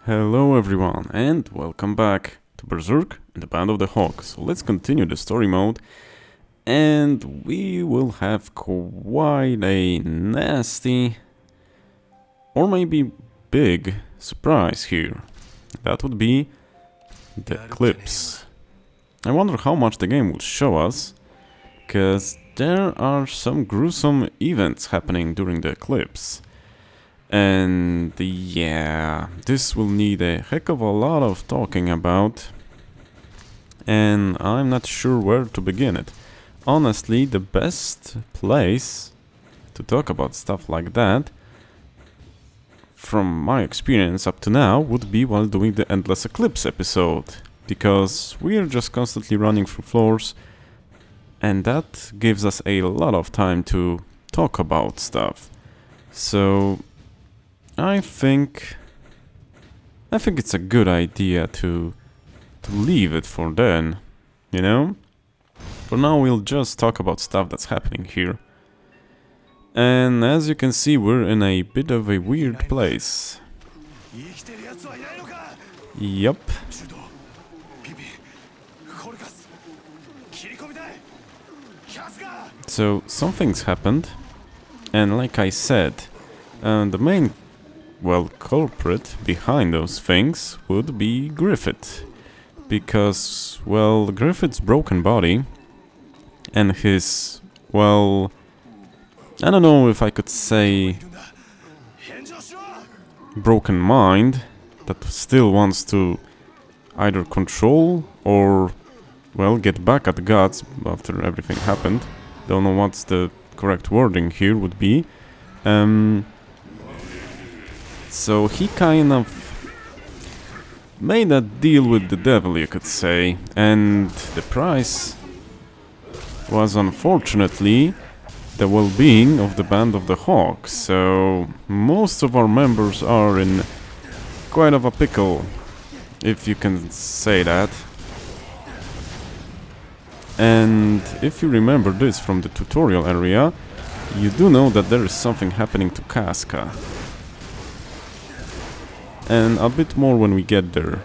Hello everyone and welcome back to Berserk and the Band of the Hawk. So let's continue the story mode and we will have quite a nasty or maybe big surprise here. That would be the Eclipse. I wonder how much the game will show us, because there are some gruesome events happening during the Eclipse. And yeah, this will need a heck of a lot of talking about, and I'm not sure where to begin it. Honestly, the best place to talk about stuff like that, from my experience up to now, would be while doing the Endless Eclipse episode, because we're just constantly running through floors, and that gives us a lot of time to talk about stuff. So I think it's a good idea to leave it for then, you know? For now we'll just talk about stuff that's happening here. And as you can see, we're in a bit of a weird place. Yup. So something's happened, and like I said, the main culprit behind those things would be Griffith. Because, Griffith's broken body and his, I don't know if I could say broken mind that still wants to either control or, get back at the gods after everything happened. Don't know what's the correct wording here would be. So he kind of made a deal with the devil, you could say, and the price was unfortunately the well-being of the Band of the Hawk. So most of our members are in quite of a pickle, if you can say that. And if you remember this from the tutorial area, you do know that there is something happening to Casca. And a bit more when we get there.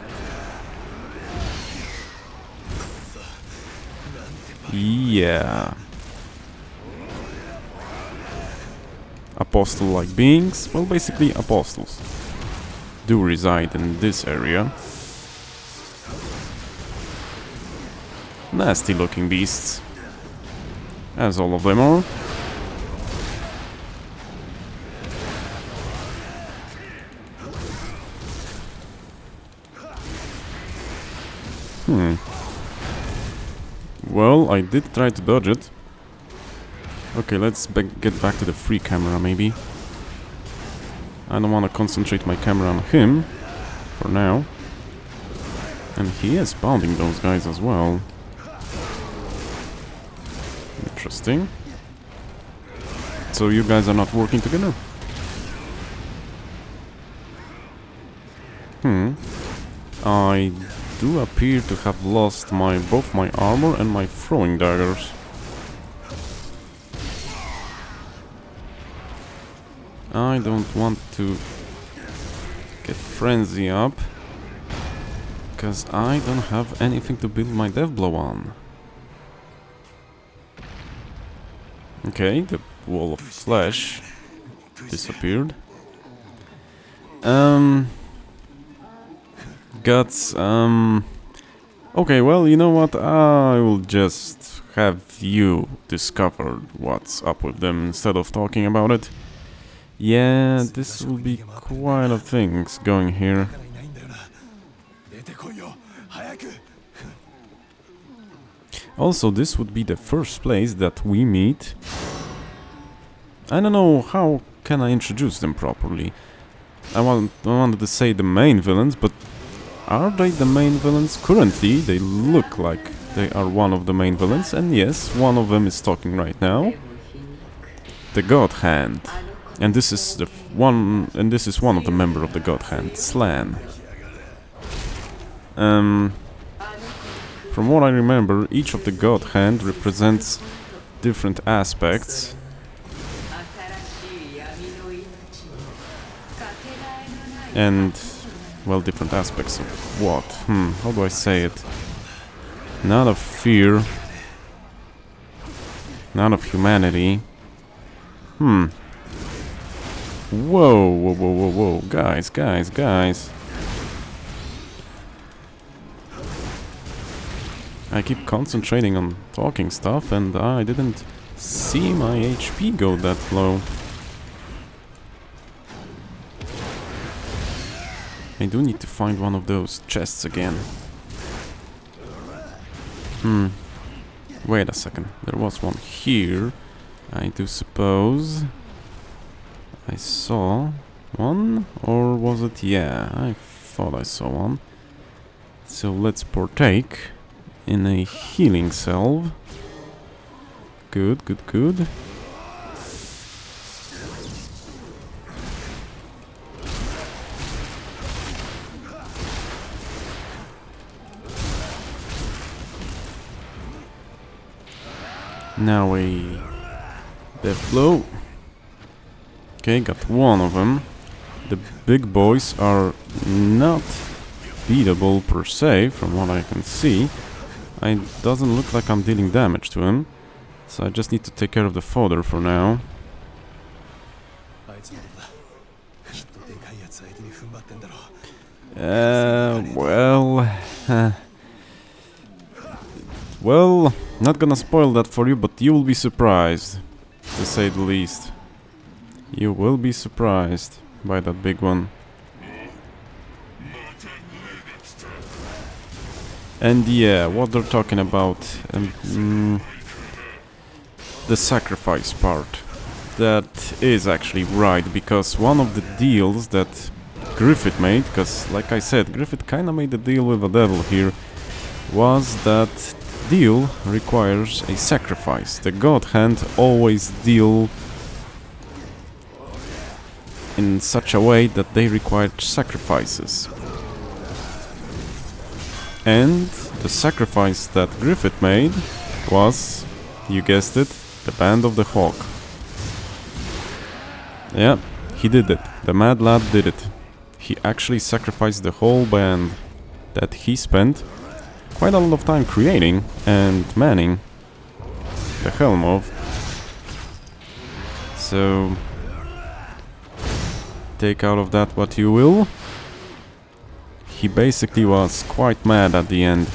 Yeah. Apostle-like beings, basically apostles, do reside in this area. Nasty looking beasts, as all of them are. Well, I did try to dodge it. Okay, let's get back to the free camera, maybe. I don't want to concentrate my camera on him for now. And he is pounding those guys as well. Interesting. So you guys are not working together? I do appear to have lost both my armor and my throwing daggers. I don't want to get frenzy up, because I don't have anything to build my death blow on. Okay, the wall of flesh disappeared. Guts, okay, you know what, I will just have you discover what's up with them instead of talking about it. Yeah, this will be quite a things going here. Also, this would be the first place that we meet. I don't know how can I introduce them properly. I wanted to say the main villains, but are they the main villains? Currently, they look like they are one of the main villains, and yes, one of them is talking right now. The godhand. And this is one of the members of the godhand, Slan. From what I remember, each of the godhand represents different aspects. And well, different aspects of what? How do I say it? Not of fear. Not of humanity. Whoa, whoa, whoa, whoa, whoa. Guys, guys, guys. I keep concentrating on talking stuff and I didn't see my HP go that low. I do need to find one of those chests again. Wait a second. There was one here. I do suppose I saw one, or was it? Yeah, I thought I saw one. So let's partake in a healing salve. Good, good, good. Now a death blow. Okay, got one of them. The big boys are not beatable per se, from what I can see. It doesn't look like I'm dealing damage to him, so I just need to take care of the fodder for now. Well, not gonna spoil that for you, but you will be surprised, to say the least. You will be surprised by that big one. And yeah, what they're talking about, the sacrifice part. That is actually right, because one of the deals that Griffith made, because like I said, Griffith kinda made a deal with the devil here, was that deal requires a sacrifice. The godhand always deal in such a way that they require sacrifices. And the sacrifice that Griffith made was, you guessed it, the Band of the Hawk. Yeah, he did it. The mad lad did it. He actually sacrificed the whole band that he spent quite a lot of time creating and manning the helm of. So take out of that what you will. He basically was quite mad at the end.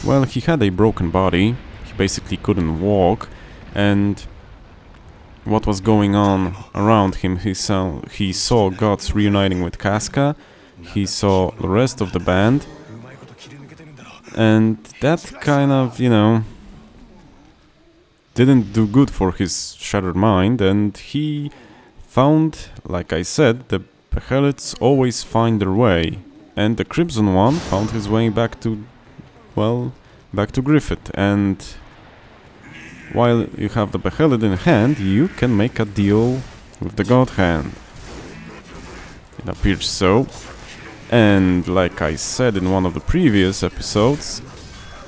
Well, he had a broken body. He basically couldn't walk, and what was going on around him, he saw gods reuniting with Casca. He saw the rest of the band, and that kind of, you know, didn't do good for his shattered mind, and he found, like I said, the Behelots always find their way, and the Crimson one found his way back to, well, back to Griffith, and while you have the Behelot in hand, you can make a deal with the godhand. It appears so. And like I said in one of the previous episodes,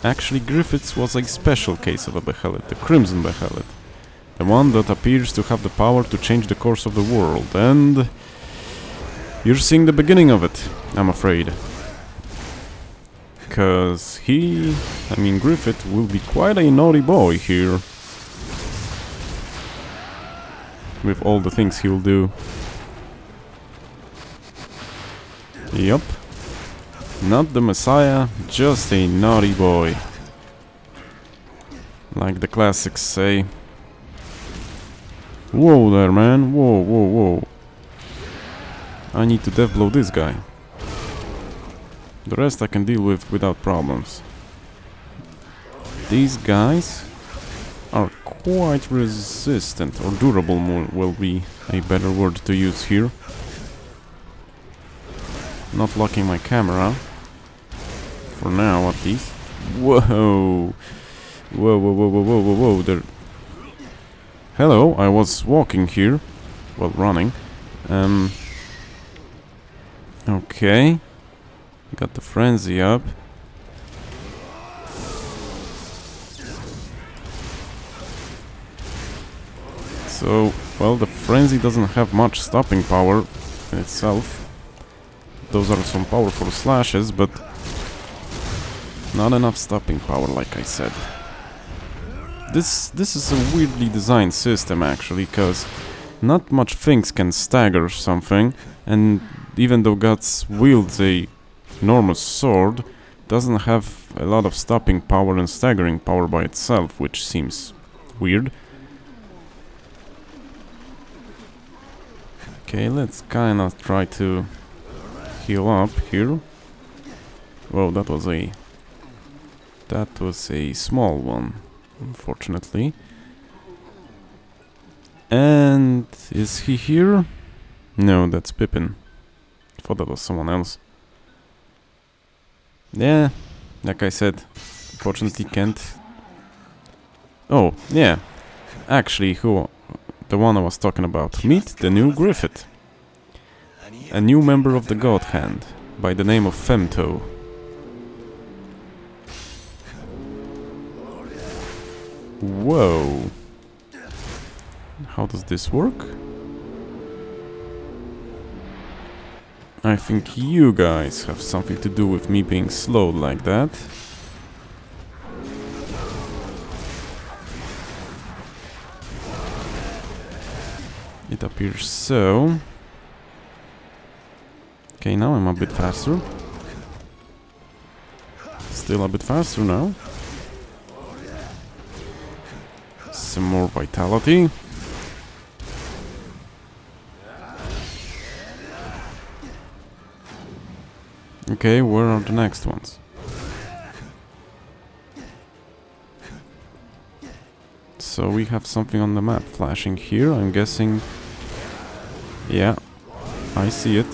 actually Griffith's was a special case of a Behelot, the Crimson Behelot. The one that appears to have the power to change the course of the world, and you're seeing the beginning of it, I'm afraid. Because Griffith will be quite a naughty boy here. With all the things he'll do. Yup. Not the Messiah, just a naughty boy. Like the classics say. Whoa there, man. Whoa, whoa, whoa. I need to death blow this guy. The rest I can deal with without problems. These guys are quite resistant, or durable will be a better word to use here. Not locking my camera. For now, at least. Whoa! Whoa, whoa, whoa, whoa, whoa, whoa, whoa, there... Hello, I was walking here. Well, running. Okay. Got the frenzy up. So, well, the frenzy doesn't have much stopping power in itself. Those are some powerful slashes, but not enough stopping power, like I said. This is a weirdly designed system, actually, because not much things can stagger something, and even though Guts wields a enormous sword, doesn't have a lot of stopping power and staggering power by itself, which seems weird. Okay, let's kinda try to heal up here. Whoa, that was a small one, unfortunately. And is he here? No, that's Pippin. Thought that was someone else. Yeah, like I said, unfortunately can't. Oh, yeah. Actually, the one I was talking about. Meet the new Griffith. A new member of the godhand, by the name of Femto. Whoa. How does this work? I think you guys have something to do with me being slowed like that. It appears so. Okay, now I'm a bit faster. Still a bit faster now. Some more vitality. Okay, where are the next ones? So we have something on the map flashing here, I'm guessing. Yeah, I see it.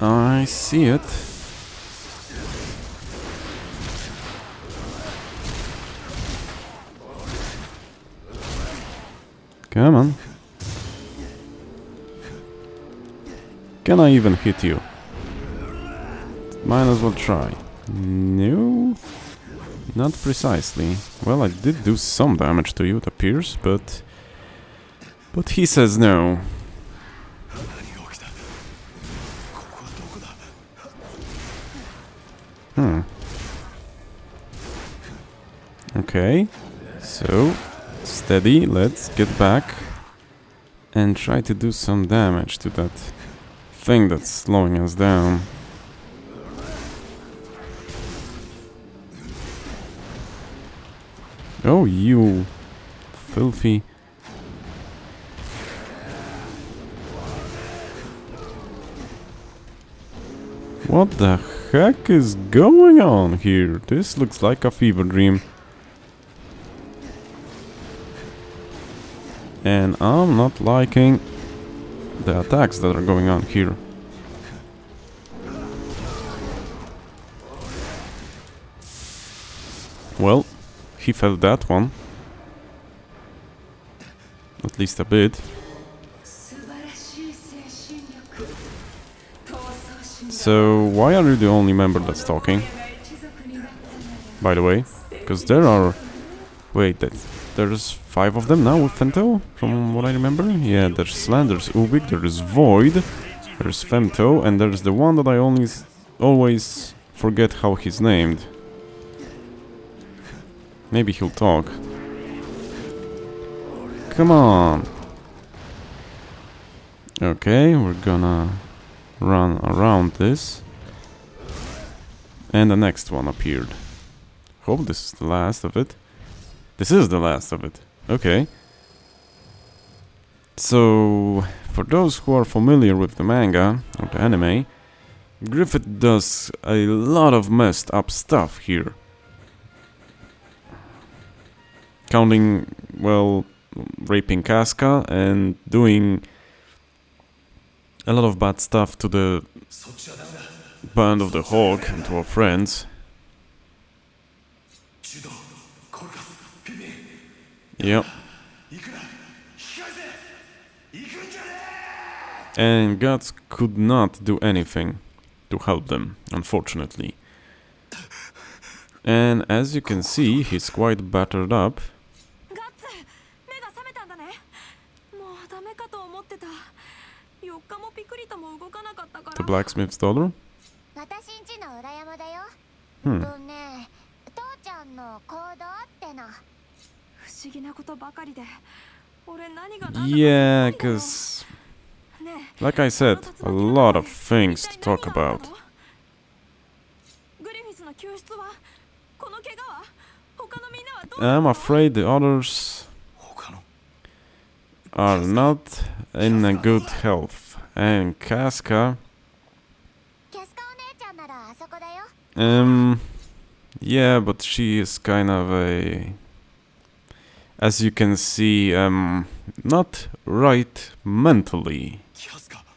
I see it. Come on. Can I even hit you? Might as well try. No, not precisely. Well, I did do some damage to you, it appears, but he says no. Okay, so steady, let's get back and try to do some damage to that thing that's slowing us down. Oh, you filthy. What the heck is going on here? This looks like a fever dream. And I'm not liking the attacks that are going on here. Well, he felt that one. At least a bit. So, why are you the only member that's talking? By the way, because there are... Wait, there's 5 of them now with Femto, from what I remember. Yeah, there's Slan, there's Ubik, there's Void, there's Femto, and there's the one that I always forget how he's named. Maybe he'll talk. Come on! Okay, we're gonna run around this. And the next one appeared. Hope this is the last of it. This is the last of it. Okay. So, for those who are familiar with the manga, or the anime, Griffith does a lot of messed up stuff here. Counting, well, raping Casca and doing a lot of bad stuff to the band of the Hawk and to our friends. Yep. And Guts could not do anything to help them, unfortunately. And as you can see, he's quite battered up. The blacksmith's daughter? Hmm. Yeah, cause like I said, a lot of things to talk about. I'm afraid the others are not in a good health. And Casca... yeah, but she is kind of a... as you can see, not right mentally,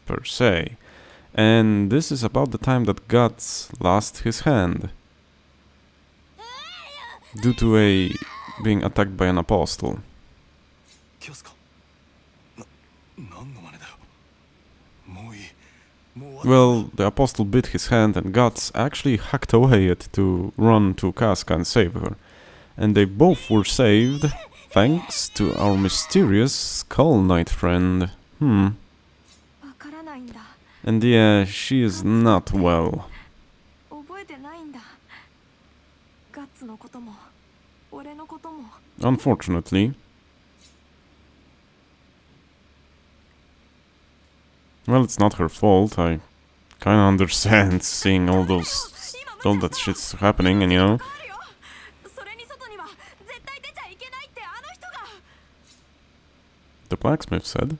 per se. And this is about the time that Guts lost his hand. Due to being attacked by an apostle. Well, the apostle bit his hand and Guts actually hacked away it to run to Casca and save her. And they both were saved thanks to our mysterious Skull Knight friend. And yeah, she is not well. Unfortunately. Well, it's not her fault. I kinda understand seeing all that shit's happening, and you know. The blacksmith said.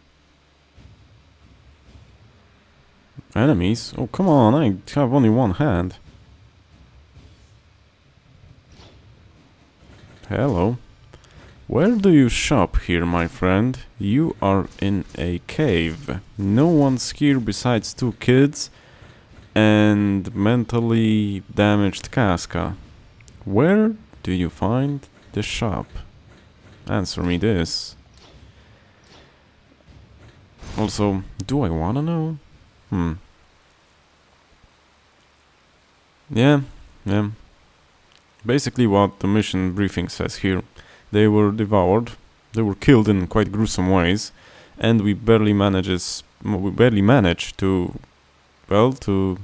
Enemies? Oh, come on, I have only one hand. Hello. Where do you shop here, my friend? You are in a cave. No one's here besides two kids and mentally damaged Casca. Where do you find the shop? Answer me this. Also, do I wanna know? Yeah. Basically what the mission briefing says here. They were devoured, they were killed in quite gruesome ways, and we barely managed to, well, to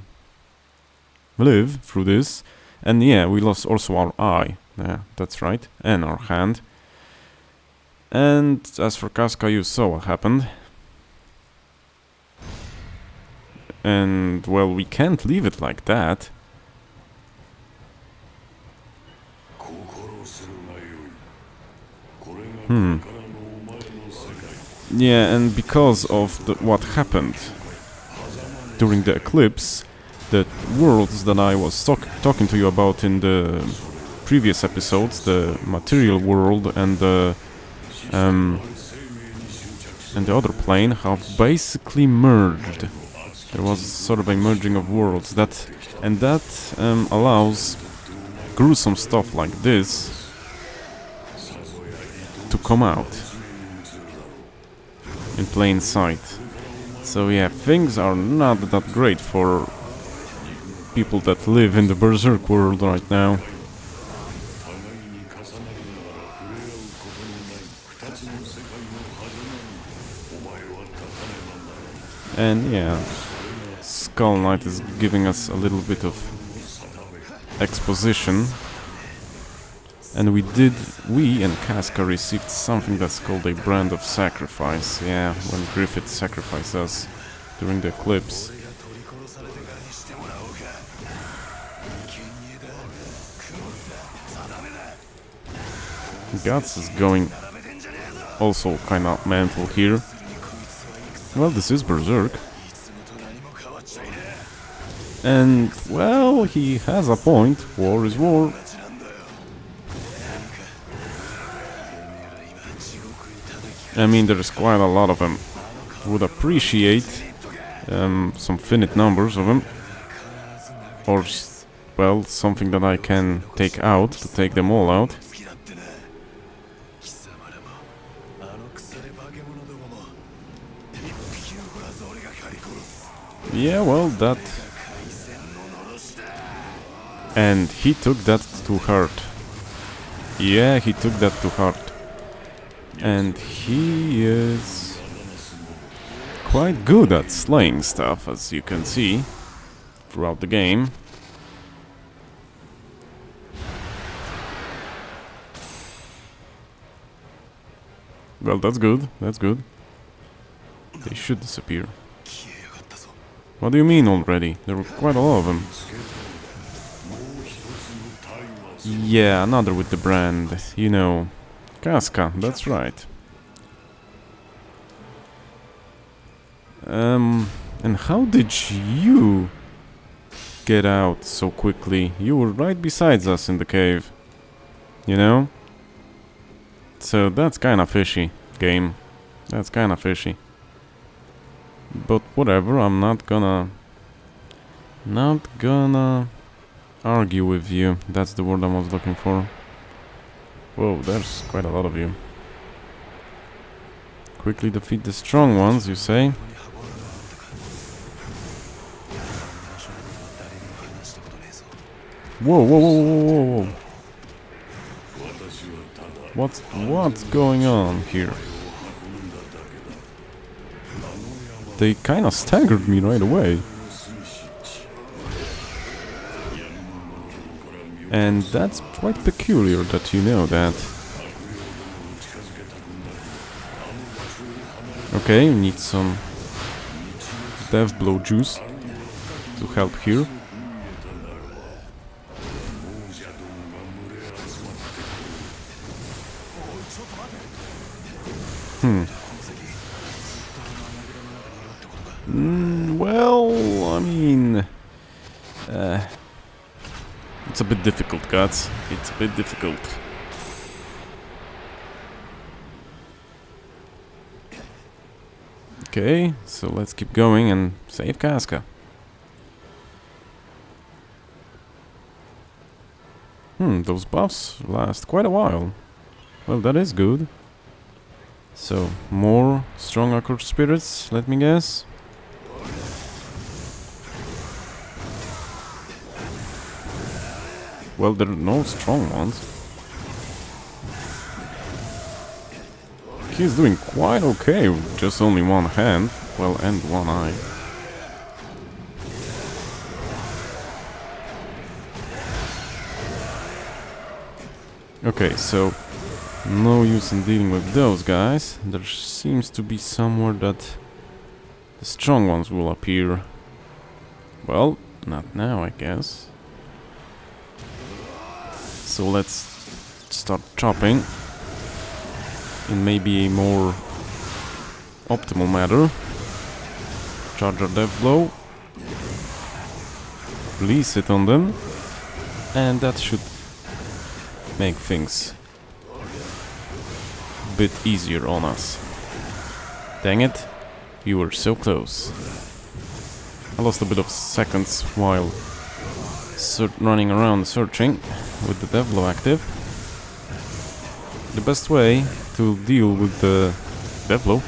live through this. And yeah, we lost also our eye, yeah, that's right, and our hand. And as for Casca, you saw what happened. And, well, we can't leave it like that. Yeah, and because of what happened during the eclipse, the worlds that I was talking to you about in the previous episodes, the material world and the other plane, have basically merged. There was sort of a merging of worlds that allows gruesome stuff like this to come out in plain sight. So yeah, things are not that great for people that live in the Berserk world right now. And yeah, Skull Knight is giving us a little bit of exposition. And we and Casca received something that's called a brand of sacrifice. Yeah, when Griffith sacrificed us during the eclipse. Guts is going also kinda mental here. Well, this is Berserk. And, well, he has a point. War is war. I mean, there's quite a lot of them. Would appreciate some finite numbers of them. Or, well, something that I can take out, to take them all out. Yeah, well, that... And he took that to heart. Yeah, he took that to heart. And he is quite good at slaying stuff, as you can see throughout the game. Well, that's good, that's good. They should disappear. What do you mean already? There were quite a lot of them. Yeah, another with the brand, you know. Casca, that's right. And how did you get out so quickly? You were right beside us in the cave, you know? So that's kinda fishy, game. That's kinda fishy. But whatever, I'm not gonna argue with you. That's the word I was looking for. Whoa, there's quite a lot of you. Quickly defeat the strong ones, you say? Whoa, whoa, whoa, whoa, whoa, whoa. What's going on here? They kinda staggered me right away. And that's quite peculiar that you know that. Okay, we need some death blow juice to help here. Well, I mean... it's a bit difficult, guys. It's a bit difficult. Okay, so let's keep going and save Casca. Those buffs last quite a while. Well, that is good. So, more strong occult spirits, let me guess. Well, there are no strong ones. He's doing quite okay with just only one hand, well, and one eye. Okay, so no use in dealing with those guys. There seems to be somewhere that the strong ones will appear. Well, not now, I guess. So let's start chopping in maybe a more optimal manner. Charge our death blow. Release it on them. And that should make things a bit easier on us. Dang it, you were so close. I lost a bit of seconds while running around searching with the death blow active. The best way to deal with the death blow,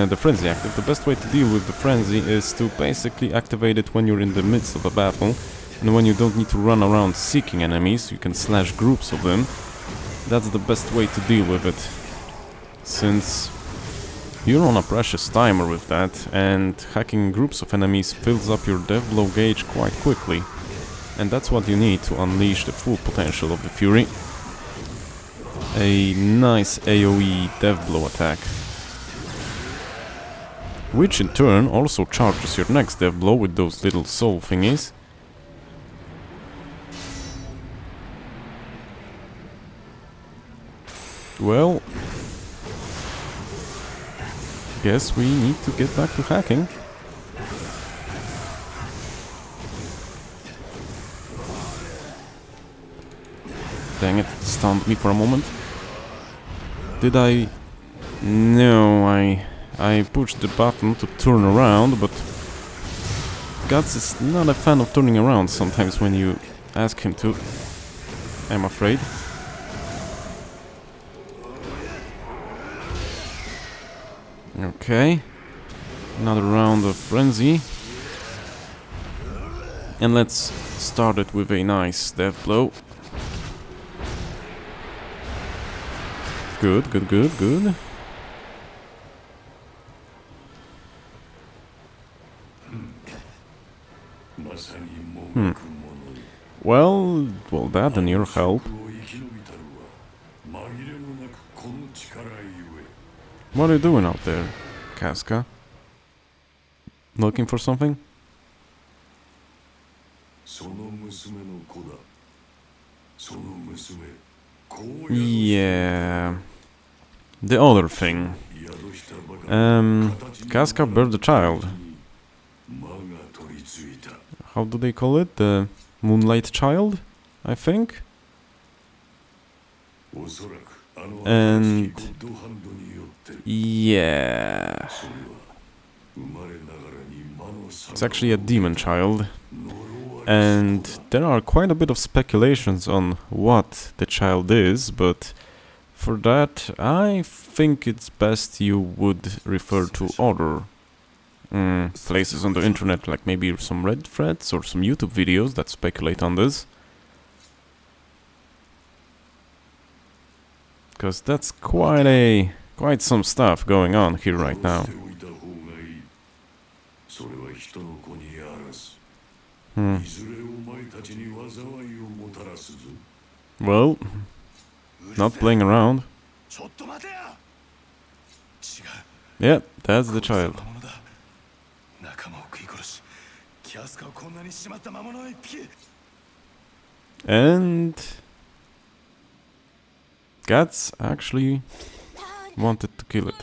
the frenzy active, the best way to deal with the frenzy is to basically activate it when you're in the midst of a battle, and when you don't need to run around seeking enemies, you can slash groups of them. That's the best way to deal with it, since you're on a precious timer with that, and hacking groups of enemies fills up your death blow gauge quite quickly. And that's what you need to unleash the full potential of the Fury. A nice AoE death blow attack. Which in turn also charges your next death blow with those little soul thingies. Well, guess we need to get back to hacking. Dang it, stunned me for a moment. Did I... No, I pushed the button to turn around, but Guts is not a fan of turning around sometimes when you ask him to, I'm afraid. Okay, another round of frenzy. And let's start it with a nice death blow. Good, good, good, good. Well, that and your help. What are you doing out there, Casca? Looking for something? Yeah. The other thing. Casca birthed a child. How do they call it? The Moonlight Child, I think? And yeah, it's actually a demon child, and there are quite a bit of speculations on what the child is, but for that I think it's best you would refer to other places on the internet, like maybe some Reddit threads or some YouTube videos that speculate on this. Because that's quite some stuff going on here right now. Well, not playing around. Yeah, that's the child. And Guts actually wanted to kill it.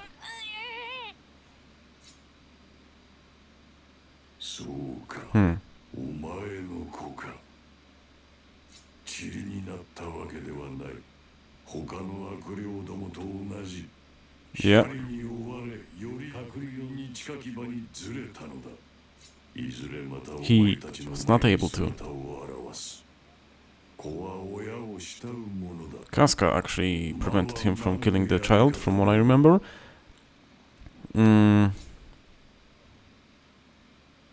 Yeah. He was not able to. Casca actually prevented him from killing the child, from what I remember.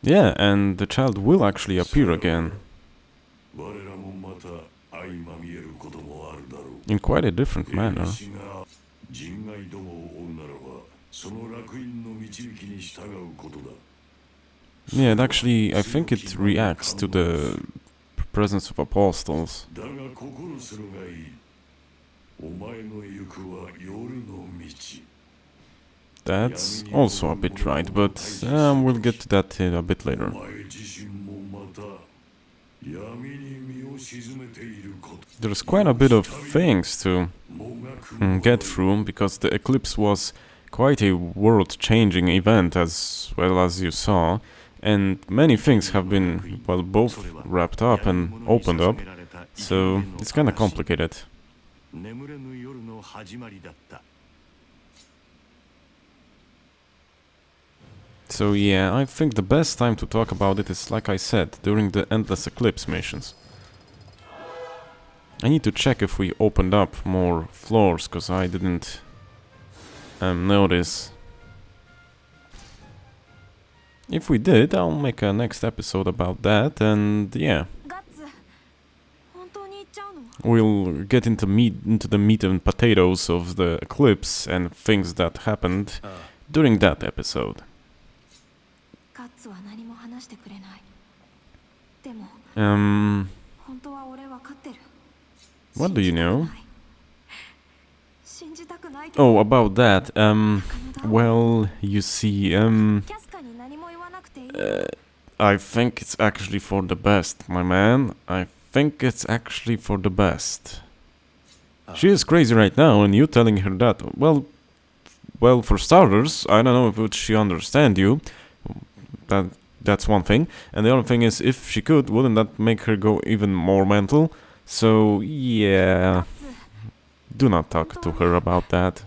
Yeah, and the child will actually appear again. In quite a different manner. Yeah, and actually, I think it reacts to the presence of apostles. That's also a bit right, but we'll get to that a bit later. There's quite a bit of things to get through, because the Eclipse was quite a world-changing event, as well as you saw, and many things have been, well, both wrapped up and opened up, so it's kinda complicated. So yeah, I think the best time to talk about it is, like I said, during the Endless Eclipse missions. I need to check if we opened up more floors, cause I didn't notice. If we did, I'll make a next episode about that, and yeah. We'll get into the meat and potatoes of the Eclipse and things that happened during that episode. What do you know? Oh, about that, well, you see, I think it's actually for the best, my man. I think it's actually for the best. She is crazy right now, and you telling her that, well, for starters, I don't know if would she understand you. That's one thing. And the other thing is, if she could, wouldn't that make her go even more mental? So, yeah. Do not talk to her about that.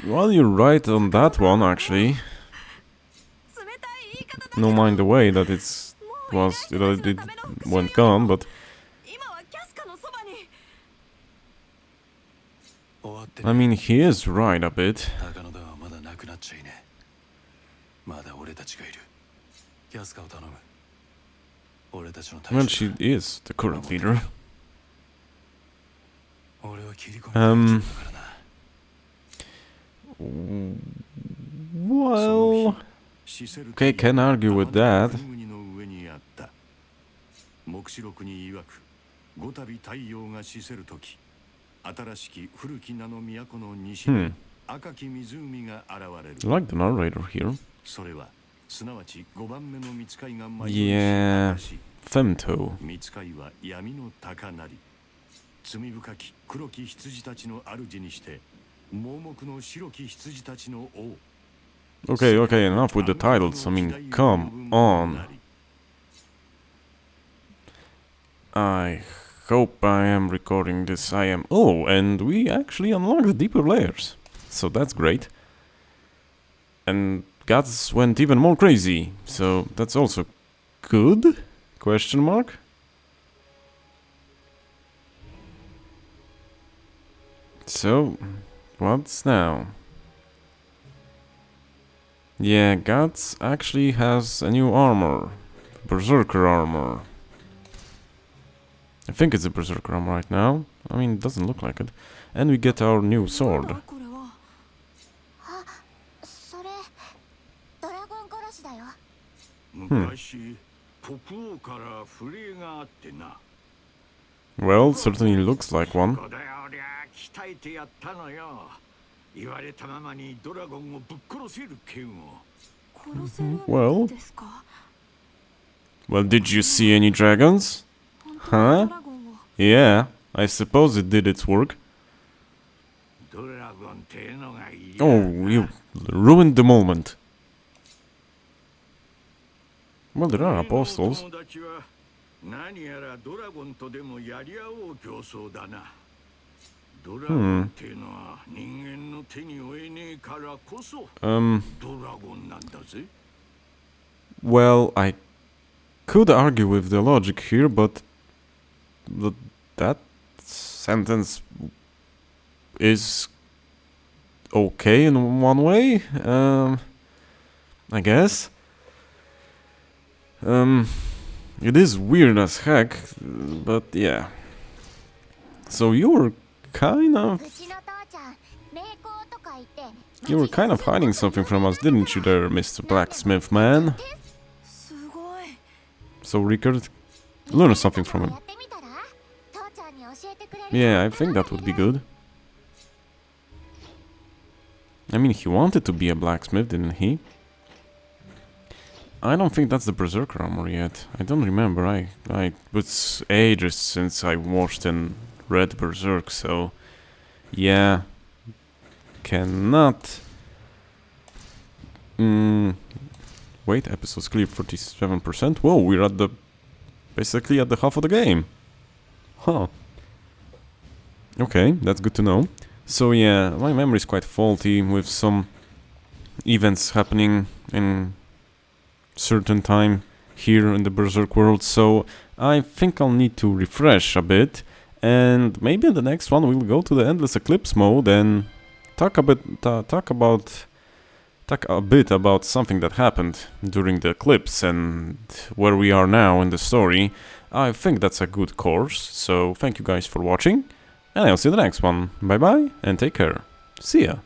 Well, you're right on that one, actually. No mind the way that it went gone, but I mean, he is right a bit. Well, she is the current leader. Well, okay, can argue with that. 黙示録に曰く、ごたび太陽が死せるとき、新しき古き名の都の西に赤き湖が現れる。I like the narrator here. それは、すなわち5番目の御使いが舞い降りし、Femto. 御使いは闇の高鳴り、罪深き黒き羊たちの主にして、盲目の白き羊たちの王。Okay, okay, enough with the titles. I mean, come on. I hope I am recording this. I am. Oh, and we actually unlocked the deeper layers. So that's great. And gods went even more crazy. So that's also good? Question mark? So, what's now? Yeah, gods actually has a new armor. Berserker armor. I think it's a Berserker armor right now. I mean, it doesn't look like it. And we get our new sword. Well, certainly looks like one. Well, did you see any dragons? Huh? Yeah, I suppose it did its work. Oh, you ruined the moment. Well, there are apostles. Well, I could argue with the logic here, but that sentence is okay in one way, I guess. It is weird as heck, but yeah. So you were kind of hiding something from us, didn't you there, Mr. Blacksmith Man? So Rickard, learn something from him. Yeah, I think that would be good. I mean, he wanted to be a blacksmith, didn't he? I don't think that's the Berserker armor yet. I don't remember. It's ages since I watched and read Berserk, so yeah, cannot. Wait, episodes clear 47%. Whoa, we're at basically at the half of the game. Huh. Okay, that's good to know. So yeah, my memory is quite faulty with some events happening in certain time here in the Berserk world, so I think I'll need to refresh a bit, and maybe in the next one we'll go to the endless eclipse mode and talk a bit about something that happened during the eclipse and where we are now in the story. I think that's a good course, so thank you guys for watching, and I'll see you in the next one. Bye bye and take care. See ya.